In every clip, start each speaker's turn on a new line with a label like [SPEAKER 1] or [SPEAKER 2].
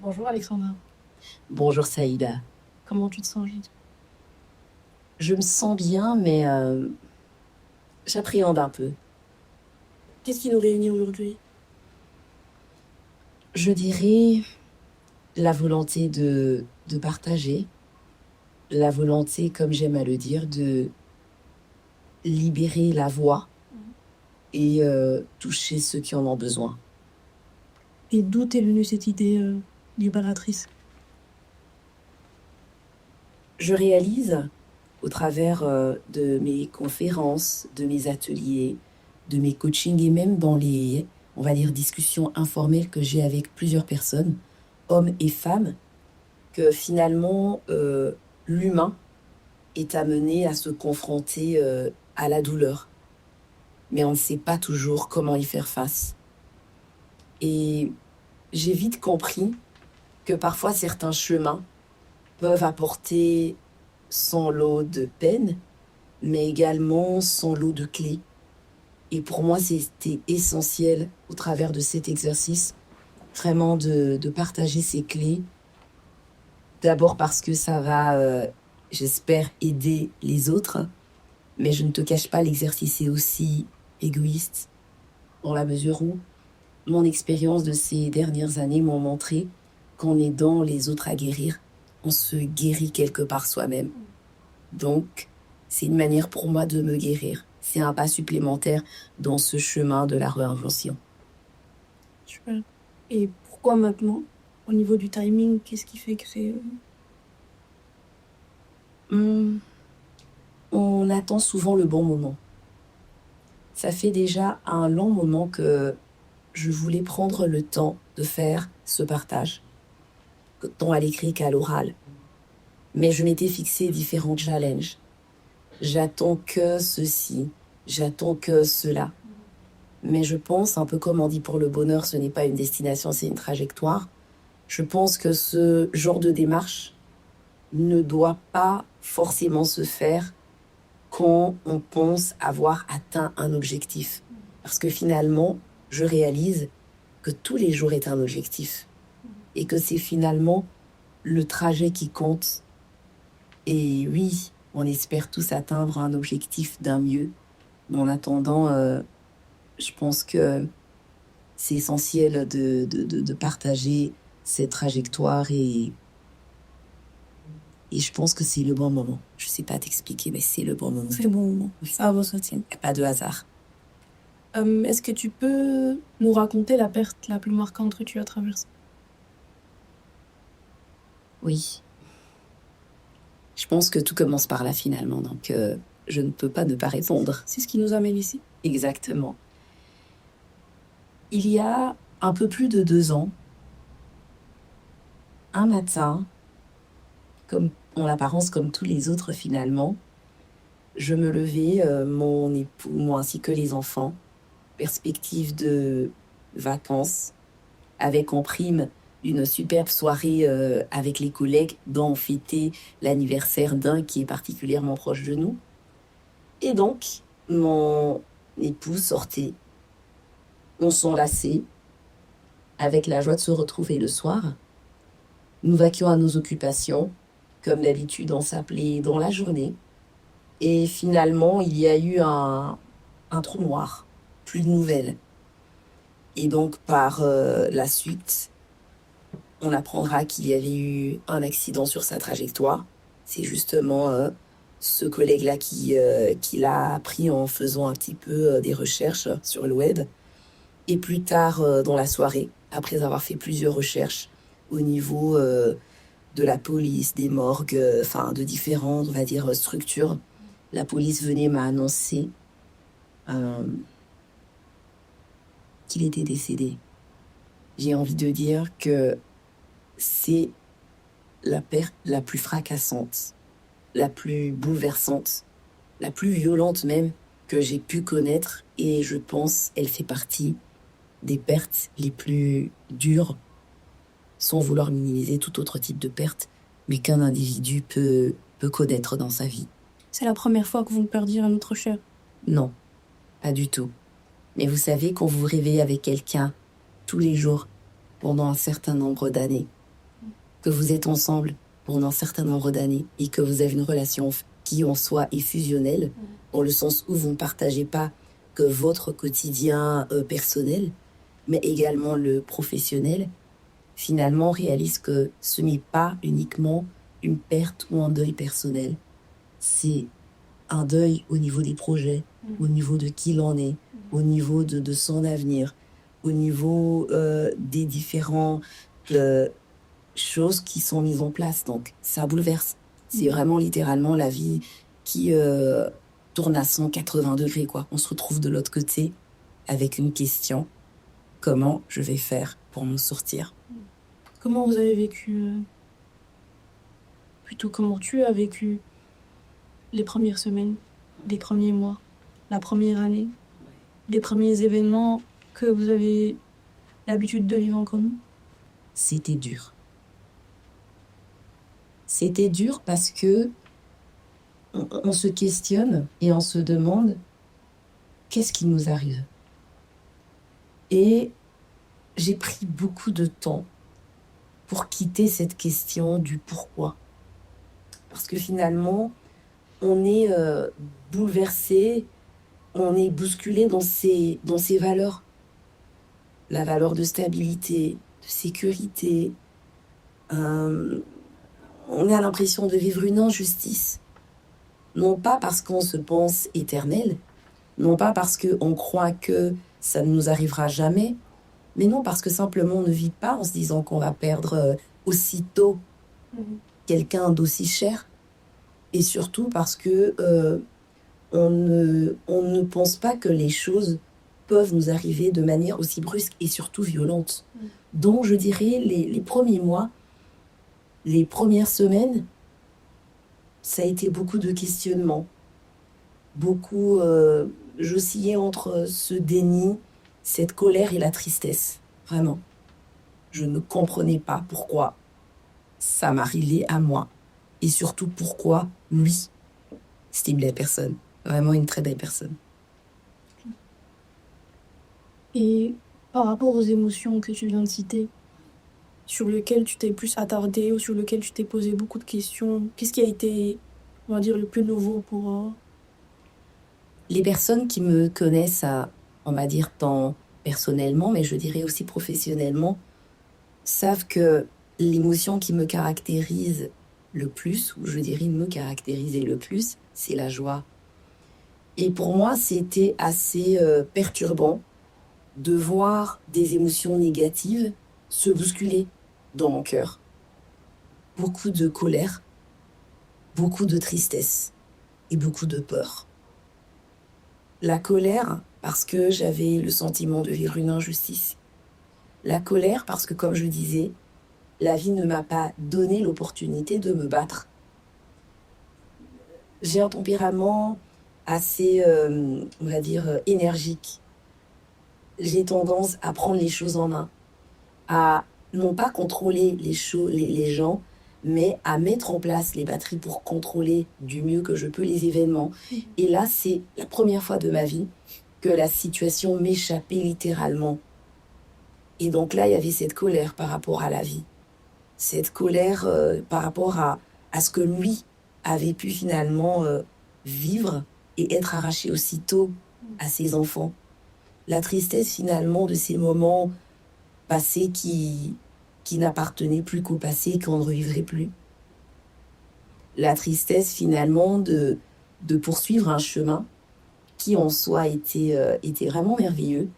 [SPEAKER 1] Bonjour Alexandra,
[SPEAKER 2] Bonjour Saïda.
[SPEAKER 1] comment tu te sens aujourd'hui?
[SPEAKER 2] Je me sens bien, mais j'appréhende un peu.
[SPEAKER 1] Qu'est-ce qui nous réunit aujourd'hui?
[SPEAKER 2] Je dirais la volonté de partager, la volonté, comme j'aime à le dire, de libérer la voix et toucher ceux qui en ont besoin.
[SPEAKER 1] Et d'où t'es venue cette idée libératrice?
[SPEAKER 2] Je réalise au travers de mes conférences, de mes ateliers, de mes coachings et même dans les, on va dire, discussions informelles que j'ai avec plusieurs personnes, hommes et femmes, que finalement, l'humain est amené à se confronter à la douleur. Mais on ne sait pas toujours comment y faire face. Et j'ai vite compris que parfois certains chemins peuvent apporter son lot de peine, mais également son lot de clés. Et pour moi, c'était essentiel au travers de cet exercice, vraiment de partager ces clés. D'abord parce que ça va, j'espère, aider les autres. Mais je ne te cache pas, l'exercice est aussi égoïste, dans la mesure où mon expérience de ces dernières années m'ont montré qu'en aidant les autres à guérir, on se guérit quelque part soi-même. Donc, c'est une manière pour moi de me guérir. C'est un pas supplémentaire dans ce chemin de la réinvention.
[SPEAKER 1] Super. Et pourquoi maintenant? Au niveau du timing, qu'est-ce qui fait que c'est...
[SPEAKER 2] On attend souvent le bon moment. Ça fait déjà un long moment que je voulais prendre le temps de faire ce partage, tant à l'écrit qu'à l'oral. Mais je m'étais fixé différents challenges. J'attends que ceci, j'attends que cela. Mais je pense, un peu comme on dit pour le bonheur, ce n'est pas une destination, c'est une trajectoire. Je pense que ce genre de démarche ne doit pas forcément se faire quand on pense avoir atteint un objectif. Parce que finalement, je réalise que tous les jours est un objectif. Et que c'est finalement le trajet qui compte. Et oui, on espère tous atteindre un objectif d'un mieux. Mais en attendant, je pense que c'est essentiel de partager cette trajectoire et je pense que c'est le bon moment. Je sais pas t'expliquer, mais c'est le bon moment.
[SPEAKER 1] C'est bon, ça va sortir.
[SPEAKER 2] Y a pas de hasard.
[SPEAKER 1] Est-ce que tu peux nous raconter la perte la plus marquante que tu as traversée?
[SPEAKER 2] Oui. Je pense que tout commence par là finalement, donc je ne peux pas ne pas répondre.
[SPEAKER 1] C'est ce qui nous amène ici.
[SPEAKER 2] Exactement. Il y a un peu plus de 2 ans, un matin, comme en apparence comme tous les autres finalement, je me levais, mon époux, moi ainsi que les enfants, perspective de vacances, avec en prime une superbe soirée avec les collègues dont on fêtait l'anniversaire d'un qui est particulièrement proche de nous. Et donc, mon époux sortait, on s'enlaçait, avec la joie de se retrouver le soir. Nous vaquions à nos occupations. Comme d'habitude, on s'appelait dans la journée. Et finalement, il y a eu un trou noir, plus de nouvelles. Et donc, par la suite, on apprendra qu'il y avait eu un accident sur sa trajectoire. C'est justement ce collègue-là qui l'a appris en faisant un petit peu des recherches sur le web. Et plus tard dans la soirée, après avoir fait plusieurs recherches au niveau de la police, des morgues, enfin de différentes, on va dire, structures, la police venait m'a annoncé qu'il était décédé. J'ai envie de dire que c'est la perte la plus fracassante, la plus bouleversante, la plus violente même que j'ai pu connaître et je pense elle fait partie des pertes les plus dures, sans vouloir minimiser tout autre type de perte, mais qu'un individu peut connaître dans sa vie.
[SPEAKER 1] C'est la première fois que vous perdiez un autre cher?
[SPEAKER 2] Non, pas du tout. Mais vous savez, quand vous rêvez avec quelqu'un tous les jours pendant un certain nombre d'années, que vous êtes ensemble pendant un certain nombre d'années et que vous avez une relation qui en soi est fusionnelle, dans le sens où vous ne partagez pas que votre quotidien personnel, mais également le professionnel, finalement on réalise que ce n'est pas uniquement une perte ou un deuil personnel, c'est un deuil au niveau des projets, au niveau de qui l'on est, au niveau de son avenir, au niveau des différentes choses qui sont mises en place. Donc, ça bouleverse. C'est vraiment littéralement la vie qui tourne à 180 degrés, quoi. On se retrouve de l'autre côté avec une question. Comment je vais faire pour m'en sortir?
[SPEAKER 1] Comment vous avez vécu, plutôt comment tu as vécu les premières semaines, les premiers mois, la première année, les premiers événements que vous avez l'habitude de vivre en commun?
[SPEAKER 2] C'était dur. C'était dur parce que on se questionne et on se demande qu'est-ce qui nous arrive. Et j'ai pris beaucoup de temps pour quitter cette question du pourquoi. Parce que finalement, on est bouleversé, on est bousculé dans ses valeurs. La valeur de stabilité, de sécurité. On a l'impression de vivre une injustice. Non pas parce qu'on se pense éternel, non pas parce qu'on croit que ça ne nous arrivera jamais, mais non parce que simplement on ne vit pas en se disant qu'on va perdre aussitôt quelqu'un d'aussi cher, et surtout parce que on ne pense pas que les choses peuvent nous arriver de manière aussi brusque et surtout violente. Donc je dirais les premiers mois, les premières semaines, ça a été beaucoup de questionnements, beaucoup, j'oscillais entre ce déni, cette colère et la tristesse, vraiment. Je ne comprenais pas pourquoi ça m'arrivait à moi, et surtout pourquoi lui. C'était une belle personne, vraiment une très belle personne.
[SPEAKER 1] Et par rapport aux émotions que tu viens de citer, sur lesquelles tu t'es plus attardée ou sur lesquelles tu t'es posé beaucoup de questions, qu'est-ce qui a été, on va dire, le plus nouveau pour...
[SPEAKER 2] Les personnes qui me connaissent, on va dire, tant personnellement, mais je dirais aussi professionnellement, savent que l'émotion qui me caractérise le plus, ou je dirais me caractériser le plus, c'est la joie. Et pour moi, c'était assez perturbant de voir des émotions négatives se bousculer dans mon cœur. Beaucoup de colère, beaucoup de tristesse et beaucoup de peur. La colère, parce que j'avais le sentiment de vivre une injustice. La colère, parce que, comme je disais, la vie ne m'a pas donné l'opportunité de me battre. J'ai un tempérament assez, on va dire, énergique. J'ai tendance à prendre les choses en main, à non pas contrôler les gens, mais à mettre en place les batteries pour contrôler du mieux que je peux les événements. Et là, c'est la première fois de ma vie que la situation m'échappait littéralement. Et donc là, il y avait cette colère par rapport à la vie. Cette colère par rapport à ce que lui avait pu finalement vivre et être arraché aussitôt à ses enfants. La tristesse finalement de ces moments passés qui n'appartenaient plus qu'au passé, qu'on ne revivrait plus. La tristesse finalement de poursuivre un chemin qui en soi était vraiment merveilleux,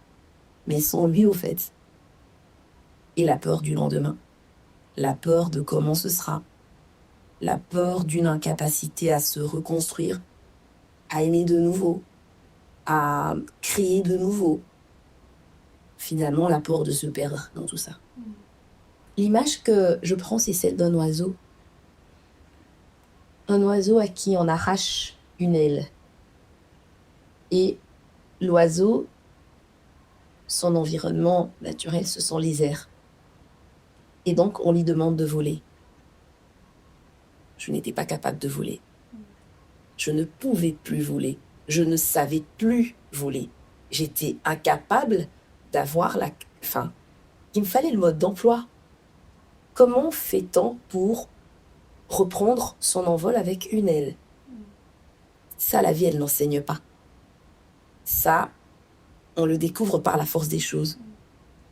[SPEAKER 2] mais sans lui au fait. Et la peur du lendemain, la peur de comment ce sera, la peur d'une incapacité à se reconstruire, à aimer de nouveau, à créer de nouveau. Finalement, la peur de se perdre dans tout ça. L'image que je prends, c'est celle d'un oiseau. Un oiseau à qui on arrache une aile. Et l'oiseau, son environnement naturel, ce sont les airs. Et donc, on lui demande de voler. Je n'étais pas capable de voler. Je ne pouvais plus voler. Je ne savais plus voler. J'étais incapable d'avoir la... Enfin, il me fallait le mode d'emploi. Comment fait-on pour reprendre son envol avec une aile? Ça, la vie, elle n'enseigne pas. Ça, on le découvre par la force des choses.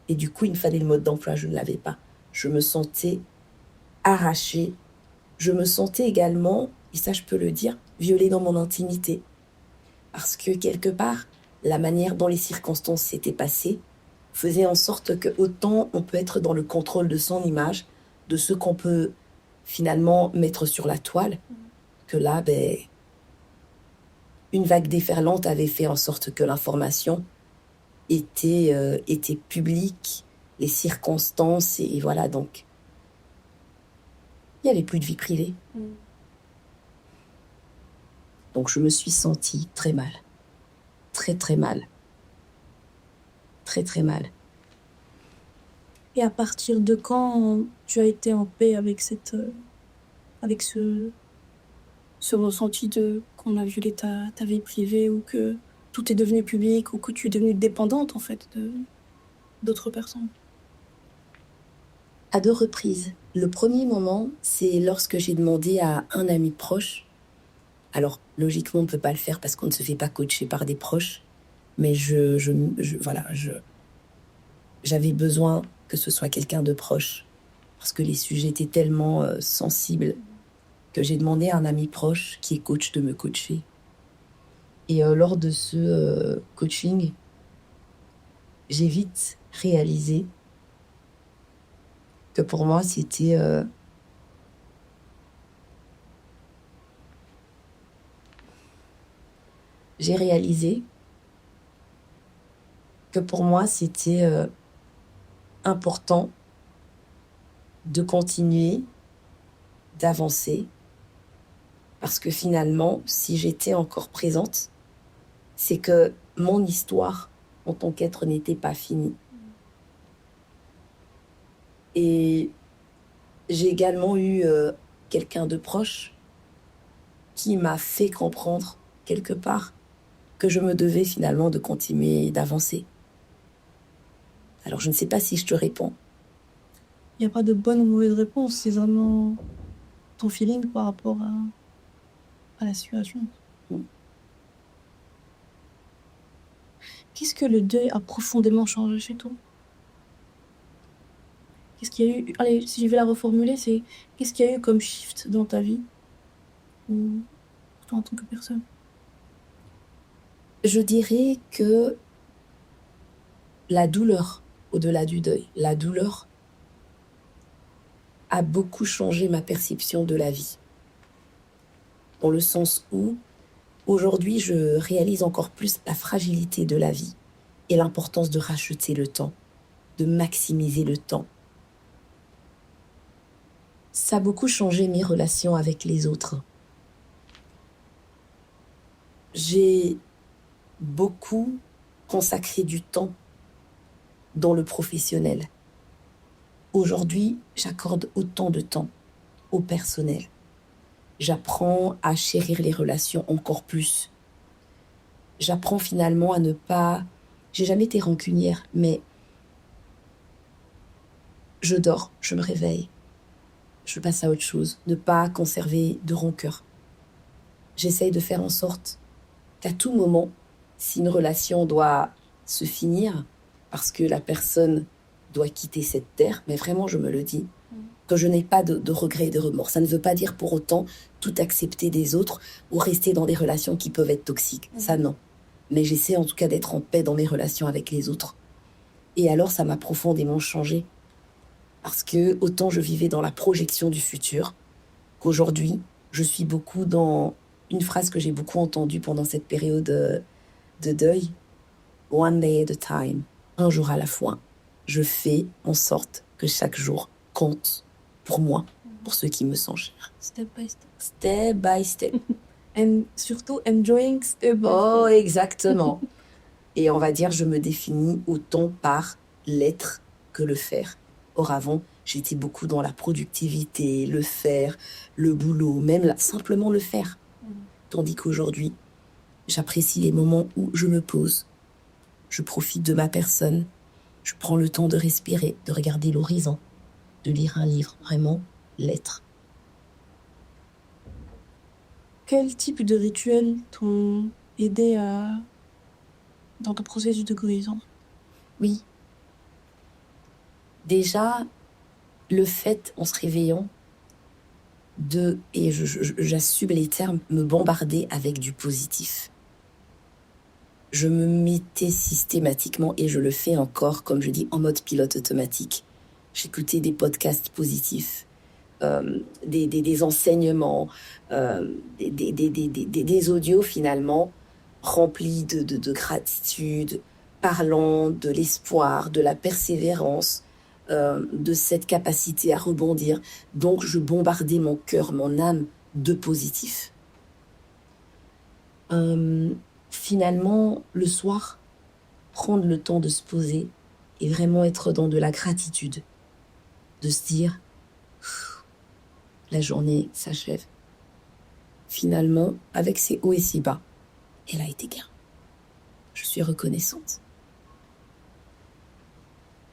[SPEAKER 2] Et du coup, il me fallait le mode d'emploi, je ne l'avais pas. Je me sentais arrachée. Je me sentais également, et ça je peux le dire, violée dans mon intimité. Parce que quelque part, la manière dont les circonstances s'étaient passées faisait en sorte que autant on peut être dans le contrôle de son image, de ce qu'on peut finalement mettre sur la toile, que là, une vague déferlante avait fait en sorte que l'information était publique, les circonstances, et voilà, donc il n'y avait plus de vie privée. Donc je me suis sentie très mal. Très, très mal. Très, très mal.
[SPEAKER 1] Et à partir de quand tu as été en paix avec avec ce ressenti de qu'on a violé ta vie privée ou que tout est devenu public ou que tu es devenue dépendante en fait d'autres personnes?
[SPEAKER 2] À 2 reprises. Le premier moment, c'est lorsque j'ai demandé à un ami proche. Alors, logiquement, on ne peut pas le faire parce qu'on ne se fait pas coacher par des proches. Mais voilà, j'avais besoin que ce soit quelqu'un de proche. Parce que les sujets étaient tellement sensibles que j'ai demandé à un ami proche qui est coach de me coacher. Et lors de ce coaching, j'ai vite réalisé que pour moi, c'était... j'ai réalisé que pour moi, c'était important de continuer, d'avancer, parce que finalement, si j'étais encore présente, c'est que mon histoire en tant qu'être n'était pas finie. Et j'ai également eu quelqu'un de proche qui m'a fait comprendre quelque part que je me devais finalement de continuer d'avancer. Alors je ne sais pas si je te réponds.
[SPEAKER 1] Il n'y a pas de bonne ou mauvaise réponse, c'est vraiment ton feeling par rapport à la situation. Qu'est-ce que le deuil a profondément changé chez toi? Qu'est-ce qu'il y a eu? Allez, si je vais la reformuler, c'est qu'est-ce qu'il y a eu comme shift dans ta vie ou pour toi en tant que personne?
[SPEAKER 2] Je dirais que la douleur, au-delà du deuil, la douleur a beaucoup changé ma perception de la vie. Dans le sens où, aujourd'hui, je réalise encore plus la fragilité de la vie et l'importance de racheter le temps, de maximiser le temps. Ça a beaucoup changé mes relations avec les autres. J'ai beaucoup consacré du temps dans le professionnel. Aujourd'hui, j'accorde autant de temps au personnel. J'apprends à chérir les relations encore plus. J'apprends finalement à ne pas... J'ai jamais été rancunière, mais je dors, je me réveille. Je passe à autre chose. Ne pas conserver de rancœur. J'essaye de faire en sorte qu'à tout moment, si une relation doit se finir, parce que la personne doit quitter cette terre, mais vraiment je me le dis, que je n'ai pas de regrets et de remords. Ça ne veut pas dire pour autant tout accepter des autres ou rester dans des relations qui peuvent être toxiques. Ça, non. Mais j'essaie en tout cas d'être en paix dans mes relations avec les autres. Et alors, ça m'a profondément changé. Parce que autant je vivais dans la projection du futur, qu'aujourd'hui, je suis beaucoup dans une phrase que j'ai beaucoup entendue pendant cette période de deuil. One day at a time. Un jour à la fois. Je fais en sorte que chaque jour compte pour moi, pour ceux qui me sont chers.
[SPEAKER 1] Step by step.
[SPEAKER 2] Step by step.
[SPEAKER 1] And surtout enjoying step by step.
[SPEAKER 2] Oh, exactement. Et on va dire, je me définis autant par l'être que le faire. Or avant, j'étais beaucoup dans la productivité, le faire, le boulot, même simplement le faire. Tandis qu'aujourd'hui, j'apprécie les moments où je me pose, je profite de ma personne, je prends le temps de respirer, de regarder l'horizon, de lire un livre, vraiment, l'être.
[SPEAKER 1] Quel type de rituels t'ont aidé dans ton processus de guérison?
[SPEAKER 2] Oui. Déjà, le fait, en se réveillant, et j'assume les termes, me bombarder avec du positif. Je me mettais systématiquement, et je le fais encore, comme je dis, en mode pilote automatique. J'écoutais des podcasts positifs, des enseignements, des audios finalement remplis de gratitude, parlant de l'espoir, de la persévérance, de cette capacité à rebondir. Donc je bombardais mon cœur, mon âme de positif. Finalement, le soir, prendre le temps de se poser et vraiment être dans de la gratitude, de se dire la journée s'achève. Finalement, avec ses hauts et ses bas, elle a été bien. Je suis reconnaissante.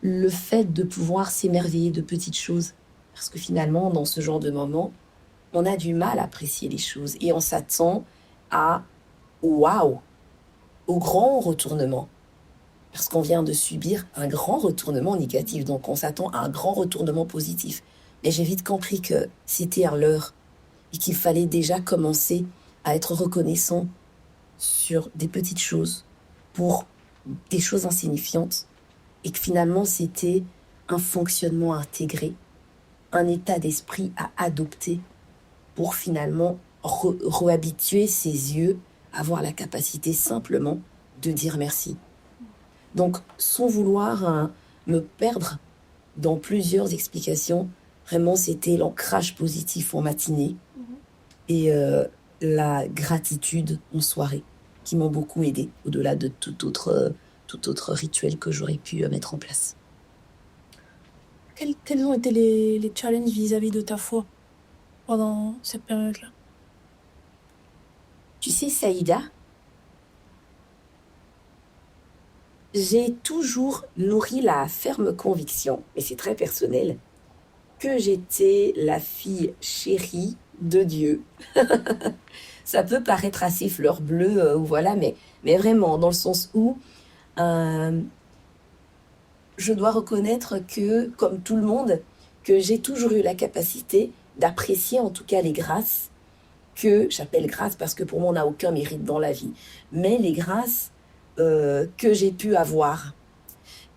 [SPEAKER 2] Le fait de pouvoir s'émerveiller de petites choses, parce que finalement, dans ce genre de moment, on a du mal à apprécier les choses et on s'attend à waouh, au grand retournement. Parce qu'on vient de subir un grand retournement négatif, donc on s'attend à un grand retournement positif. Mais j'ai vite compris que c'était à l'heure et qu'il fallait déjà commencer à être reconnaissant sur des petites choses pour des choses insignifiantes et que finalement c'était un fonctionnement intégré, un état d'esprit à adopter pour finalement réhabituer ses yeux à avoir la capacité simplement de dire merci. Donc, sans vouloir me perdre dans plusieurs explications, vraiment, c'était l'ancrage positif en matinée et la gratitude en soirée qui m'ont beaucoup aidé, au-delà de tout autre rituel que j'aurais pu mettre en place.
[SPEAKER 1] Quels ont été les challenges vis-à-vis de ta foi pendant cette période-là?
[SPEAKER 2] Tu sais, Saïda, j'ai toujours nourri la ferme conviction, et c'est très personnel, que j'étais la fille chérie de Dieu. Ça peut paraître assez fleur bleue, voilà, mais vraiment, dans le sens où je dois reconnaître que, comme tout le monde, que j'ai toujours eu la capacité d'apprécier en tout cas les grâces que j'appelle grâces parce que pour moi on n'a aucun mérite dans la vie, mais les grâces que j'ai pu avoir.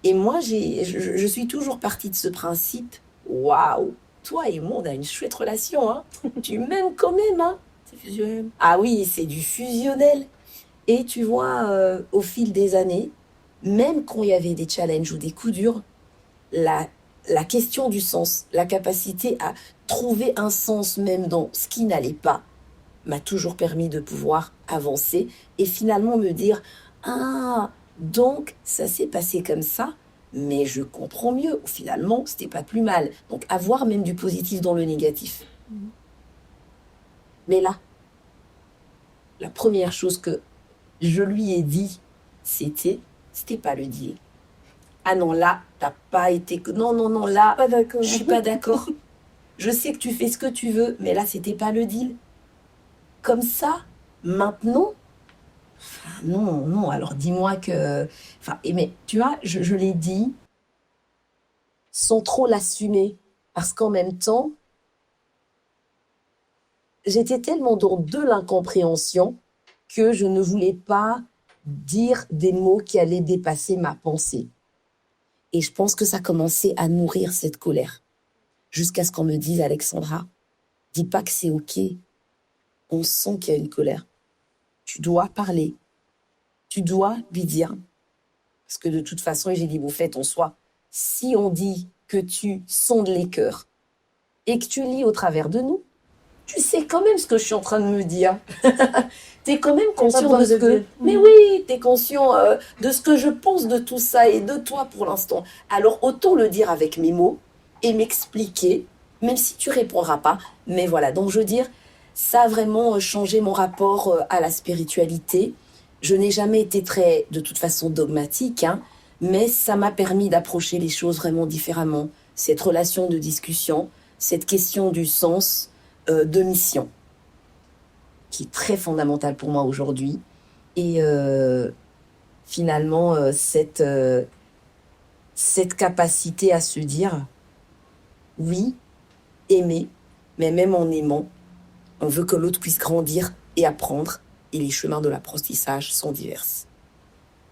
[SPEAKER 2] Et moi, je suis toujours partie de ce principe. Waouh, toi et moi, on a une chouette relation, hein. Tu m'aimes quand même, hein.
[SPEAKER 1] C'est fusionnel.
[SPEAKER 2] Ah oui, c'est du fusionnel. Et tu vois, au fil des années, même quand il y avait des challenges ou des coups durs, la question du sens, la capacité à trouver un sens même dans ce qui n'allait pas, m'a toujours permis de pouvoir avancer et finalement me dire « Ah, donc ça s'est passé comme ça, mais je comprends mieux. Finalement, c'était pas plus mal. » Donc avoir même du positif dans le négatif. Mais là, la première chose que je lui ai dit, c'était pas le deal. Ah non, là, t'as pas été... Non, là,
[SPEAKER 1] Pas d'accord.
[SPEAKER 2] je suis pas d'accord. Je sais que tu fais ce que tu veux, mais là, c'était pas le deal. Comme ça, maintenant, non, alors dis-moi que... mais tu vois, je l'ai dit sans trop l'assumer, parce qu'en même temps, j'étais tellement dans de l'incompréhension que je ne voulais pas dire des mots qui allaient dépasser ma pensée. Et je pense que ça commençait à nourrir cette colère. Jusqu'à ce qu'on me dise, Alexandra, dis pas que c'est OK. On sent qu'il y a une colère. Tu dois parler. Tu dois lui dire. Parce que de toute façon, et j'ai dit, Bouffette, en soi, si on dit que tu sondes les cœurs et que tu lis au travers de nous, tu sais quand même ce que je suis en train de me dire. T'es quand même conscient de ce que... Mais oui, t'es conscient de ce que je pense de tout ça et de toi pour l'instant. Alors autant le dire avec mes mots et m'expliquer, même si tu répondras pas. Mais voilà, donc je veux dire, Ça a vraiment changé mon rapport à la spiritualité. Je n'ai jamais été très, de toute façon, dogmatique, hein, mais ça m'a permis d'approcher les choses vraiment différemment. Cette relation de discussion, cette question du sens de mission, qui est très fondamentale pour moi aujourd'hui. Et finalement, cette capacité à se dire, oui, aimer, mais même en aimant, on veut que l'autre puisse grandir et apprendre. Et les chemins de l'apprentissage sont divers.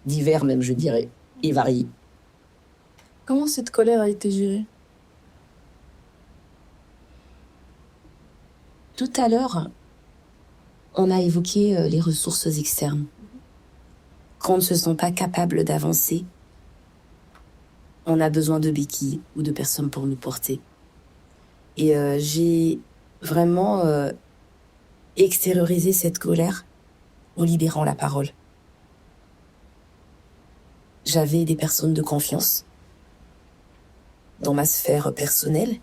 [SPEAKER 2] Divers même, je dirais, et variés.
[SPEAKER 1] Comment cette colère a été gérée?
[SPEAKER 2] Tout à l'heure, on a évoqué les ressources externes. Quand on ne se sent pas capable d'avancer, on a besoin de béquilles ou de personnes pour nous porter. Et j'ai vraiment extériorisé cette colère en libérant la parole. J'avais des personnes de confiance dans ma sphère personnelle.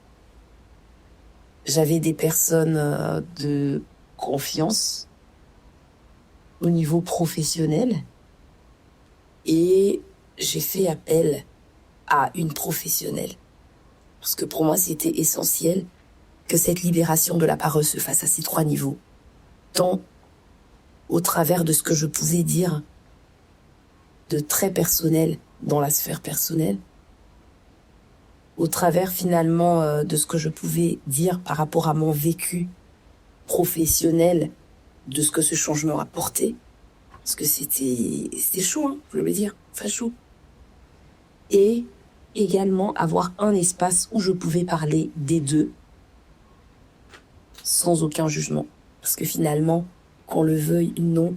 [SPEAKER 2] J'avais des personnes de confiance au niveau professionnel. Et j'ai fait appel à une professionnelle. Parce que pour moi, c'était essentiel que cette libération de la parole se fasse à ces 3 niveaux. Tant au travers de ce que je pouvais dire de très personnel dans la sphère personnelle, au travers finalement de ce que je pouvais dire par rapport à mon vécu professionnel, de ce que ce changement a apporté, parce que c'était chaud, hein, je veux dire, enfin chaud. Et également avoir un espace où je pouvais parler des deux sans aucun jugement. Parce que finalement, qu'on le veuille ou non,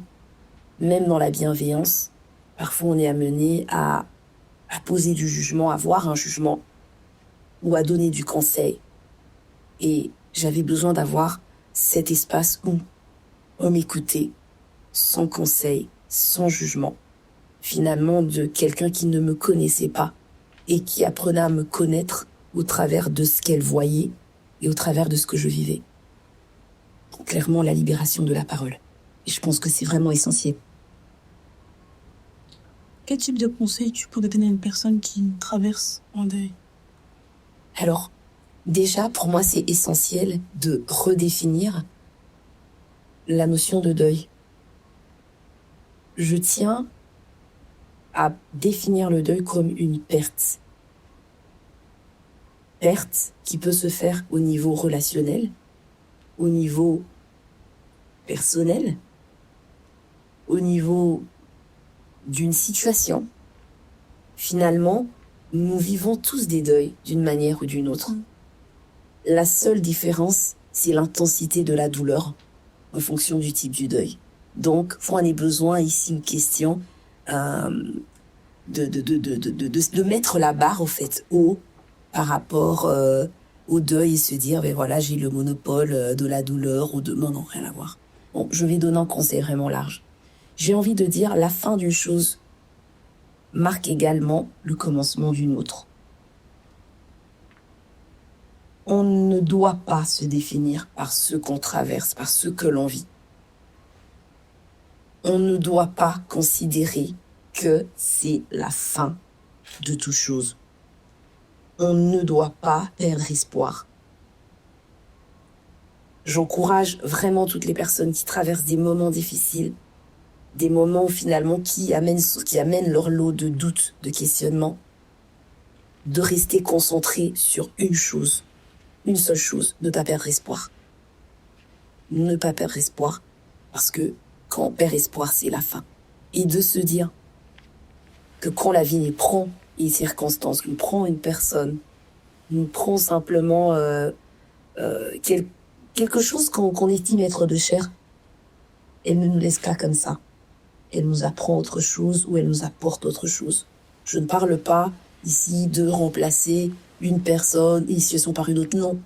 [SPEAKER 2] même dans la bienveillance, parfois on est amené à poser du jugement, à avoir un jugement ou à donner du conseil. Et j'avais besoin d'avoir cet espace où on m'écoutait sans conseil, sans jugement. Finalement, de quelqu'un qui ne me connaissait pas et qui apprenait à me connaître au travers de ce qu'elle voyait et au travers de ce que je vivais. Clairement, la libération de la parole. Et je pense que c'est vraiment essentiel.
[SPEAKER 1] Quel type de conseil tu pourrais donner à une personne qui traverse un deuil?
[SPEAKER 2] Alors, déjà, pour moi, c'est essentiel de redéfinir la notion de deuil. Je tiens à définir le deuil comme une perte. Perte qui peut se faire au niveau relationnel, au niveau personnel, au niveau d'une situation. Finalement, nous vivons tous des deuils d'une manière ou d'une autre. La seule différence, c'est l'intensité de la douleur en fonction du type du deuil. Donc, on a besoin ici une question de mettre la barre au fait haut par rapport au deuil et se dire, ben voilà, j'ai le monopole de la douleur ou de... Non, rien à voir. Bon, je vais donner un conseil vraiment large. J'ai envie de dire, la fin d'une chose marque également le commencement d'une autre. On ne doit pas se définir par ce qu'on traverse, par ce que l'on vit. On ne doit pas considérer que c'est la fin de toute chose. On ne doit pas perdre espoir. J'encourage vraiment toutes les personnes qui traversent des moments difficiles, des moments finalement qui amènent leur lot de doutes, de questionnements, de rester concentrés sur une chose, une seule chose, ne pas perdre espoir. Ne pas perdre espoir, parce que quand on perd espoir, c'est la fin. Et de se dire que quand la vie nous prend une circonstance, nous prend une personne, nous prend simplement quelque chose qu'on estime être de chair, elle ne nous laisse pas comme ça. Elle nous apprend autre chose ou elle nous apporte autre chose. Je ne parle pas ici de remplacer une personne, une situation par une autre, non.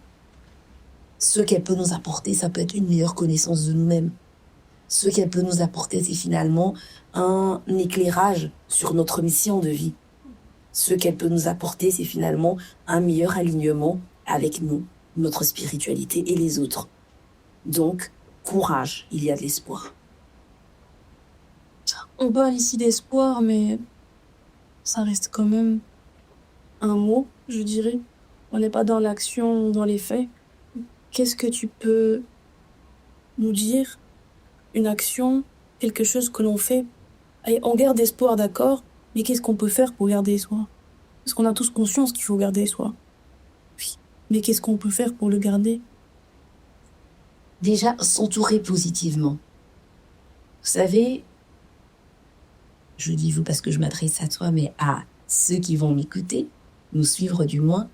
[SPEAKER 2] Ce qu'elle peut nous apporter, ça peut être une meilleure connaissance de nous-mêmes. Ce qu'elle peut nous apporter, c'est finalement un éclairage sur notre mission de vie. Ce qu'elle peut nous apporter, c'est finalement un meilleur alignement avec nous, notre spiritualité et les autres. Donc, courage, il y a de l'espoir.
[SPEAKER 1] On parle ici d'espoir, mais ça reste quand même un mot, je dirais. On n'est pas dans l'action, dans les faits. Qu'est-ce que tu peux nous dire? Une action, quelque chose que l'on fait. Allez, on garde espoir, d'accord, mais qu'est-ce qu'on peut faire pour garder espoir? Parce qu'on a tous conscience qu'il faut garder espoir. Oui. Mais qu'est-ce qu'on peut faire pour le garder?
[SPEAKER 2] Déjà, s'entourer positivement. Vous savez, je dis vous parce que je m'adresse à toi, mais à ceux qui vont m'écouter, nous suivre du moins,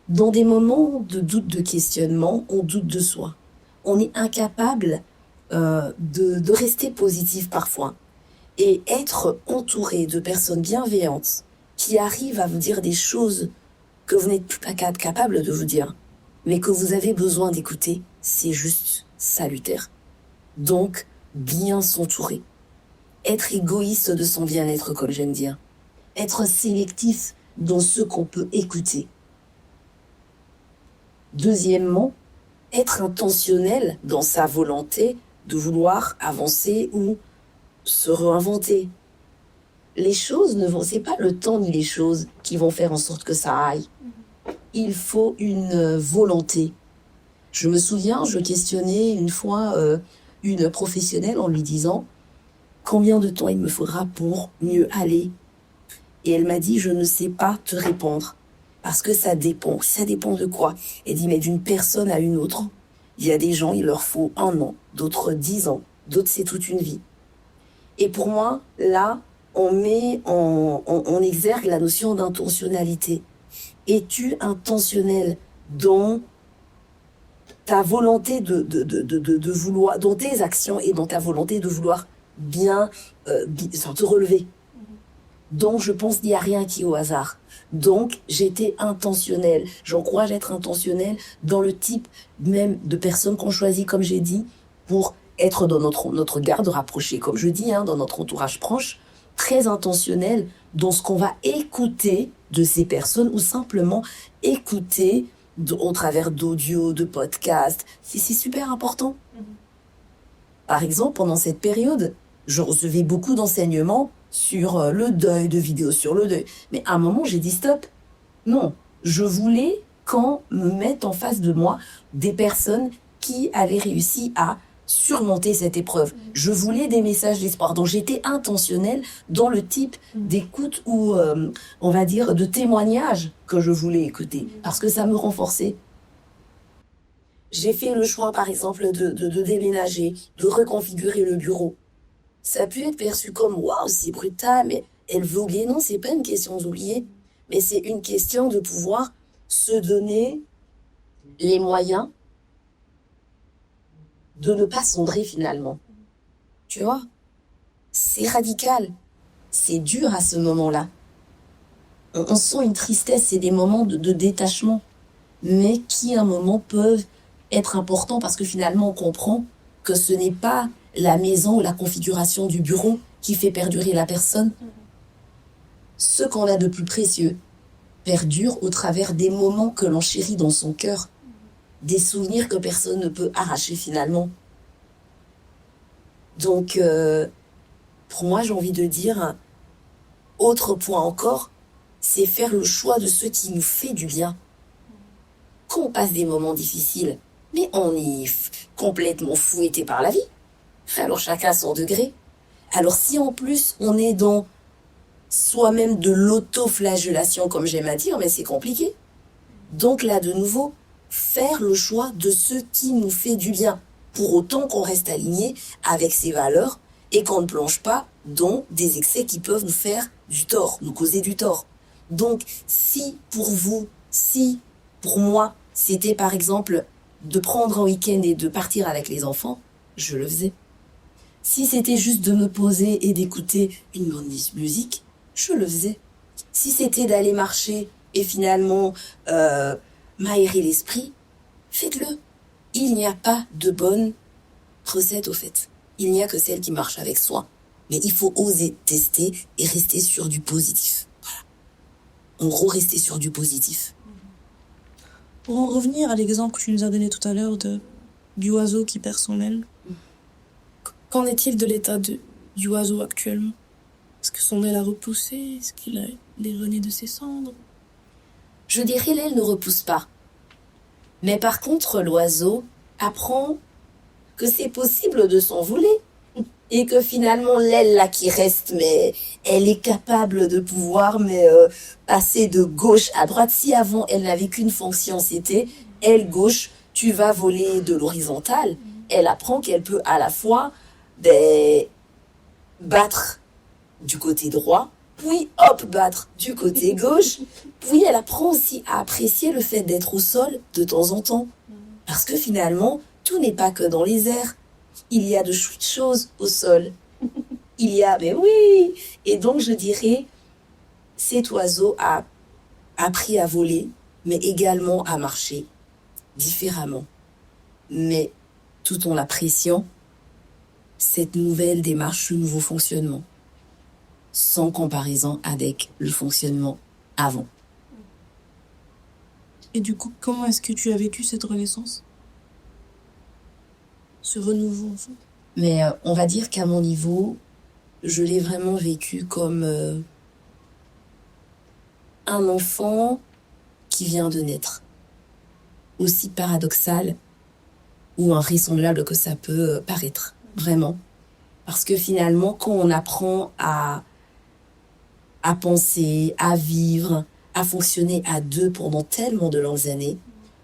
[SPEAKER 2] dans des moments de doute, de questionnement, on doute de soi. On est incapable de rester positif parfois. Et être entouré de personnes bienveillantes qui arrivent à vous dire des choses que vous n'êtes pas capable de vous dire, mais que vous avez besoin d'écouter, c'est juste salutaire. Donc, bien s'entourer. Être égoïste de son bien-être, comme j'aime dire. Être sélectif dans ce qu'on peut écouter. Deuxièmement, être intentionnel dans sa volonté de vouloir avancer ou se réinventer. Les choses ne vont, c'est pas le temps ni les choses qui vont faire en sorte que ça aille. Il faut une volonté. Je me souviens, je questionnais une fois une professionnelle en lui disant combien de temps il me faudra pour mieux aller. Et elle m'a dit, je ne sais pas te répondre. Parce que ça dépend. Ça dépend de quoi? Elle dit, mais d'une personne à une autre. Il y a des gens, il leur faut 1 an, d'autres 10 ans, d'autres c'est toute une vie. Et pour moi, là, on exergue la notion d'intentionnalité. Es-tu intentionnel dans ta volonté de vouloir, dans tes actions et dans ta volonté de vouloir bien te relever? Donc, je pense qu'il n'y a rien qui est au hasard. Donc, j'étais intentionnelle. J'encourage à être intentionnelle dans le type même de personnes qu'on choisit, comme j'ai dit, pour être dans notre garde rapprochée, comme je dis, dans notre entourage proche, très intentionnel dans ce qu'on va écouter de ces personnes ou simplement écouter au travers d'audio, de podcasts. C'est super important. Par exemple, pendant cette période, je recevais beaucoup d'enseignements sur le deuil, de vidéos sur le deuil. Mais à un moment, j'ai dit stop. Non, je voulais qu'on me mette en face de moi des personnes qui avaient réussi à surmonter cette épreuve. Je voulais des messages d'espoir. Donc j'étais intentionnelle dans le type d'écoute ou, on va dire, de témoignage que je voulais écouter. Parce que ça me renforçait. J'ai fait le choix, par exemple, de déménager, de reconfigurer le bureau. Ça a pu être perçu comme « Waouh, c'est brutal, mais elle veut oublier ». Non, c'est pas une question d'oublier, mais c'est une question de pouvoir se donner les moyens de ne pas sombrer finalement. Tu vois? C'est radical. C'est dur à ce moment-là. On sent une tristesse, c'est des moments de détachement, mais qui à un moment peuvent être importants parce que finalement on comprend que ce n'est pas la maison ou la configuration du bureau qui fait perdurer la personne. Ce qu'on a de plus précieux perdure au travers des moments que l'on chérit dans son cœur, des souvenirs que personne ne peut arracher finalement. Donc, pour moi, j'ai envie de dire, autre point encore, c'est faire le choix de ce qui nous fait du bien. Quand on passe des moments difficiles, mais on est complètement fouetté par la vie. Alors chacun à son degré. Alors si en plus on est dans soi-même de l'autoflagellation, comme j'aime à dire, mais c'est compliqué. Donc là, de nouveau, faire le choix de ce qui nous fait du bien, pour autant qu'on reste aligné avec ses valeurs et qu'on ne plonge pas dans des excès qui peuvent nous faire du tort, nous causer du tort. Donc, si pour vous, si pour moi, c'était par exemple de prendre un week-end et de partir avec les enfants, je le faisais. Si c'était juste de me poser et d'écouter une bonne musique, je le faisais. Si c'était d'aller marcher et finalement m'aérer l'esprit, faites-le. Il n'y a pas de bonne recette au fait. Il n'y a que celle qui marche avec soi. Mais il faut oser tester et rester sur du positif. Voilà. En gros, rester sur du positif.
[SPEAKER 1] Pour en revenir à l'exemple que tu nous as donné tout à l'heure de du oiseau qui perd son aile. Qu'en est-il de l'état du oiseau actuellement? Est-ce que son aile a repoussé? Est-ce il est rené de ses cendres?
[SPEAKER 2] Je dirais l'aile ne repousse pas. Mais par contre, l'oiseau apprend que c'est possible de s'envoler. Et que finalement, l'aile là qui reste, mais elle est capable de pouvoir passer de gauche à droite. Si avant, elle n'avait qu'une fonction, c'était aile gauche, tu vas voler de l'horizontale. Elle apprend qu'elle peut à la fois battre du côté droit, puis hop, battre du côté gauche. Puis elle apprend aussi à apprécier le fait d'être au sol de temps en temps. Parce que finalement, tout n'est pas que dans les airs. Il y a de chouettes choses au sol. Il y a, mais oui. Et donc, je dirais, cet oiseau a appris à voler, mais également à marcher différemment. Mais tout en appréciant cette nouvelle démarche, ce nouveau fonctionnement, sans comparaison avec le fonctionnement avant.
[SPEAKER 1] Et du coup, comment est-ce que tu as vécu cette renaissance? Ce renouveau, en fait.
[SPEAKER 2] Mais on va dire qu'à mon niveau, je l'ai vraiment vécu comme un enfant qui vient de naître. Aussi paradoxal ou invraisemblable que ça peut paraître, vraiment. Parce que finalement, quand on apprend à penser, à vivre, à fonctionner à deux pendant tellement de longues années,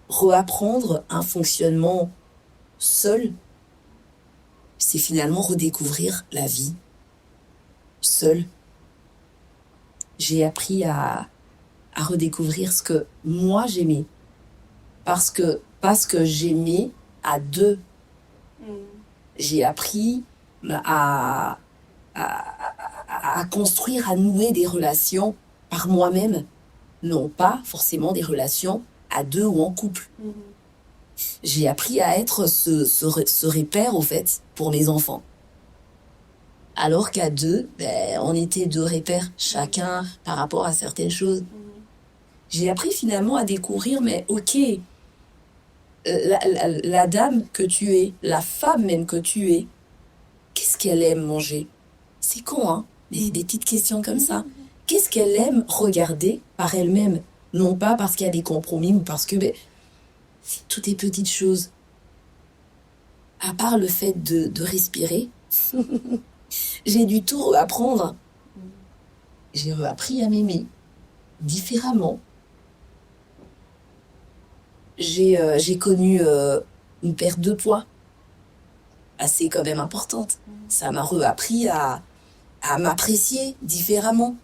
[SPEAKER 2] reapprendre un fonctionnement seul, c'est finalement redécouvrir la vie seul. J'ai appris à redécouvrir ce que moi j'aimais. Parce que j'aimais à deux. J'ai appris à construire, à nouer des relations par moi-même. Non pas forcément des relations à deux ou en couple. J'ai appris à être ce repère, au fait, pour mes enfants. Alors qu'à deux, on était deux repères, chacun par rapport à certaines choses. J'ai appris finalement à découvrir, mais ok, la dame que tu es, la femme même que tu es, qu'est-ce qu'elle aime manger? C'est con, hein? Des petites questions comme ça. Qu'est-ce qu'elle aime regarder par elle-même? Non pas parce qu'il y a des compromis ou parce que... c'est toutes les petites choses. À part le fait de respirer, j'ai dû tout apprendre. J'ai appris à m'aimer différemment. J'ai connu une perte de poids assez quand même importante. Ça m'a appris à m'apprécier différemment,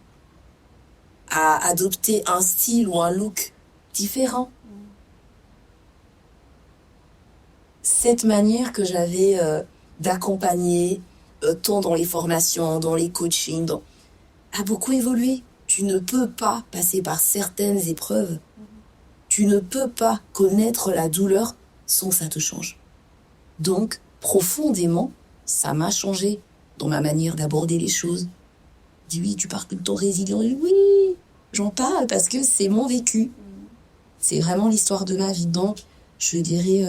[SPEAKER 2] à adopter un style ou un look différent. Cette manière que j'avais d'accompagner, tant dans les formations, dans les coachings, a beaucoup évolué. Tu ne peux pas passer par certaines épreuves. Tu ne peux pas connaître la douleur sans que ça te change. Donc, profondément, ça m'a changé dans ma manière d'aborder les choses. Dis oui, tu parles tout le temps résilient. Oui, j'en parle parce que c'est mon vécu. C'est vraiment l'histoire de ma vie. Donc, je dirais,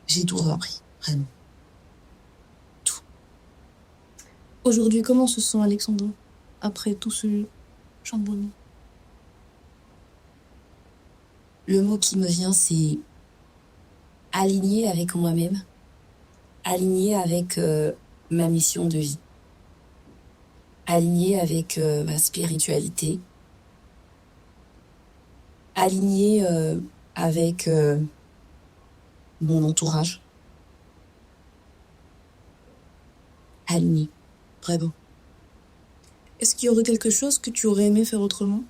[SPEAKER 2] j'ai tout appris, vraiment. Tout.
[SPEAKER 1] Aujourd'hui, comment se sent Alexandra après tout ce chamboulement?
[SPEAKER 2] Le mot qui me vient, c'est aligné avec moi-même, aligné avec ma mission de vie, aligné avec ma spiritualité, aligné avec mon entourage. Aligné, vraiment.
[SPEAKER 1] Est-ce qu'il y aurait quelque chose que tu aurais aimé faire autrement?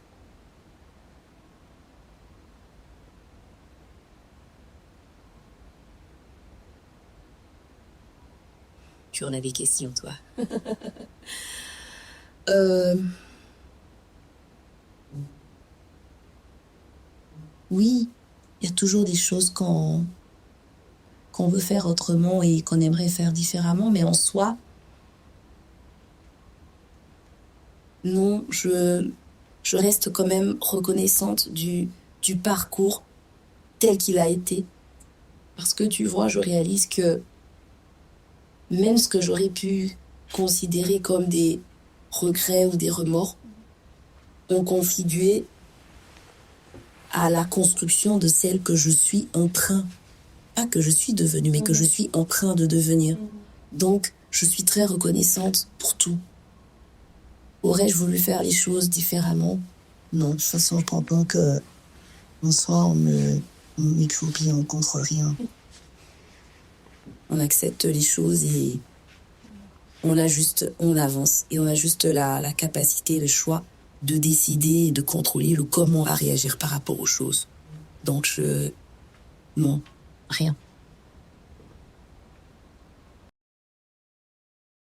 [SPEAKER 2] Tu en as des questions, toi. Oui, il y a toujours des choses qu'on veut faire autrement et qu'on aimerait faire différemment, mais en soi, non, je reste quand même reconnaissante du parcours tel qu'il a été. Parce que tu vois, je réalise que même ce que j'aurais pu considérer comme des regrets ou des remords ont contribué à la construction de celle que je suis en train, pas que je suis devenue, mais que je suis en train de devenir. Donc, je suis très reconnaissante pour tout. Aurais-je voulu faire les choses différemment? Non, de toute façon, je crois pas que en soi, on n'utopie, on contre rien. On accepte les choses et on avance et on a juste la capacité, le choix de décider et de contrôler le comment on va réagir par rapport aux choses. Donc non, rien.